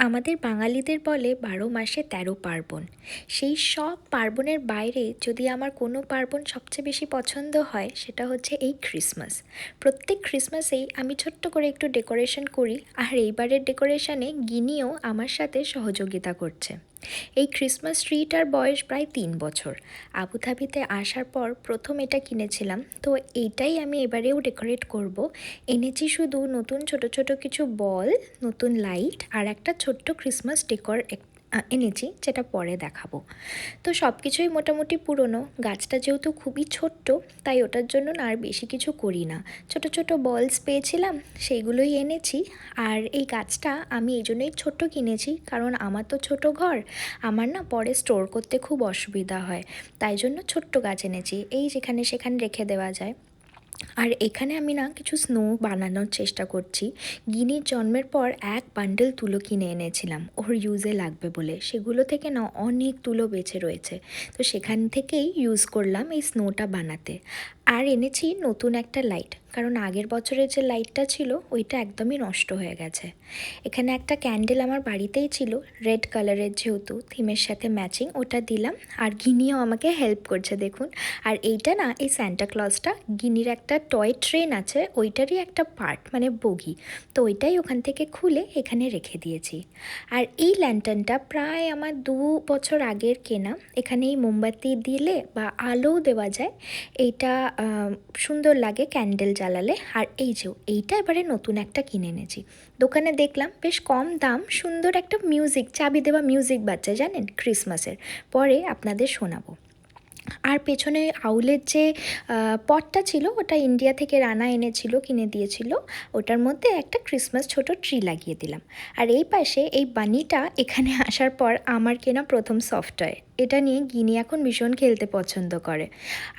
আমাদের বাঙালিদের বলে ১২ মাসে ১৩ পার্বণ। সেই সব পার্বণের বাইরে যদি আমার কোনো পার্বণ সবচেয়ে বেশি পছন্দ হয় সেটা হচ্ছে এই ক্রিসমাস। প্রত্যেক ক্রিসমাসেই আমি ছোট্ট করে একটু ডেকোরেশন করি, আর এইবারের ডেকোরেশনে গিনিও আমার সাথে সহযোগিতা করছে। এই ক্রিসমাস ট্রিটার বয়স প্রায় ৩ বছর। আবুধাবিতে আসার পর প্রথম এটা কিনেছিলাম, তো এইটাই আমি এবারেও ডেকোরেট করব। এনেছি শুধু নতুন ছোট ছোট কিছু বল, নতুন লাইট আর একটা ছোট্ট ক্রিসমাস ডেকর এনেছি, যেটা পরে দেখাবো। তো সব কিছুই মোটামুটি পুরনো। গাছটা যেহেতু খুবই ছোট্ট, তাই ওটার জন্য না আর বেশি কিছু করি না। ছোট ছোট বলস পেয়েছিলাম, সেইগুলোই এনেছি। আর এই গাছটা আমি এই জন্যই ছোট্ট কিনেছি, কারণ আমার তো ছোট ঘর, আমার না পরে স্টোর করতে খুব অসুবিধা হয়। তাই জন্য ছোট্ট গাছ এনেছি, এই যেখানে সেখানে রেখে দেওয়া যায়। আর এখানে আমি না কিছু স্নো বানানোর চেষ্টা করছি। গিনির জন্মের পর এক বান্ডেল তুলো কিনে এনেছিলাম ওর ইউজে লাগবে বলে, সেগুলো থেকে না অনেক তুলো বেঁচে রয়েছে। তো সেখান থেকেই ইউজ করলাম এই স্নোটা বানাতে। আর এনেছি নতুন একটা লাইট, কারণ আগের বছরের যে লাইটটা ছিল ওইটা একদমই নষ্ট হয়ে গেছে। এখানে একটা ক্যান্ডেল আমার বাড়িতেই ছিল, রেড কালারের, যেহেতু থিমের সাথে ম্যাচিং, ওটা দিলাম। আর গিনিও আমাকে হেল্প করছে দেখুন। আর এইটা না, এই স্যান্টা ক্লজটা গিনির একটা টয় ট্রেন আছে, ওইটারই একটা পার্ট, মানে বগি। তো ওইটাই ওখান থেকে খুলে এখানে রেখে দিয়েছি। আর এই ল্যান্টার্নটা প্রায় আমার ২ বছর আগের কেনা। এখানে এই মোমবাতি দিলে বা আলোও দেওয়া যায়, এইটা সুন্দর লাগে ক্যান্ডেল জ্বালালে। আর এই যে এইটা এবারে নতুন একটা কিনে এনেছি, দোকানে দেখলাম বেশ কম দাম, সুন্দর একটা মিউজিক, চাবি দেওয়া মিউজিক বাজছে জানেন, ক্রিসমাসের। পরে আপনাদের শোনাবো। আর পেছনে আউলের যে পটটা ছিল, ওটা ইন্ডিয়া থেকে রানা এনেছিল, কিনে দিয়েছিল। ওটার মধ্যে একটা ক্রিসমাস ছোট ট্রি লাগিয়ে দিলাম। আর এই পাশে এই বানিটা এখানে আসার পর আমার কেনা প্রথম সফটওয়্যার, এটা নিয়ে গিনি এখন ভীষণ খেলতে পছন্দ করে।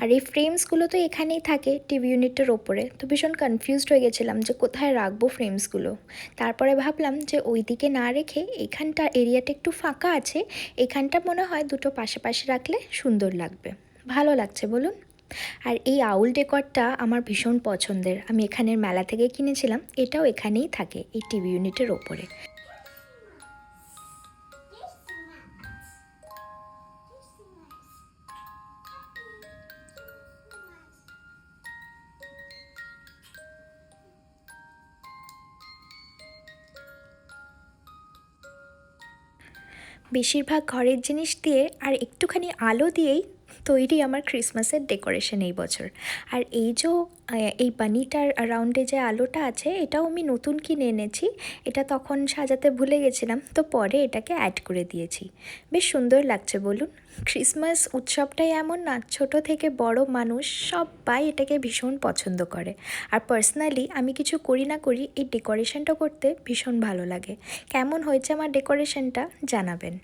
আর এই ফ্রেমসগুলো তো এখানেই থাকে টিভি ইউনিটের ওপরে, তো ভীষণ কনফিউজড হয়ে গেছিলাম যে কোথায় রাখবো ফ্রেমসগুলো। তারপরে ভাবলাম যে ওই দিকে না রেখে এখানটা এরিয়াটা একটু ফাঁকা আছে, এখানটা মনে হয় দুটো পাশে রাখলে সুন্দর লাগবে। ভালো লাগছে বলুন। আর এই আউল ডেকরটা আমার ভীষণ পছন্দের, আমি এখানের মেলা থেকে কিনেছিলাম। এটাও এখানেই থাকে এই টিভি ইউনিটের ওপরে। বেশিরভাগ ঘরের জিনিস দিয়ে আর একটুখানি আলো দিয়েই তৈরি আমার ক্রিসমাসের ডেকোরেশন এই বছর। আর এই যে এই বানিটার রাউন্ডে যে আলোটা আছে, এটাও আমি নতুন কিনে এনেছি। এটা তখন সাজাতে ভুলে গেছিলাম, তো পরে এটাকে অ্যাড করে দিয়েছি। বেশ সুন্দর লাগছে বলুন। ক্রিসমাস উৎসবটাই এমন না, ছোট থেকে বড় মানুষ সবাই এটাকে ভীষণ পছন্দ করে। আর পার্সোনালি আমি কিছু করি না করি, এই ডেকোরেশনটা করতে ভীষণ ভালো লাগে। কেমন হয়েছে আমার ডেকোরেশনটা জানাবেন।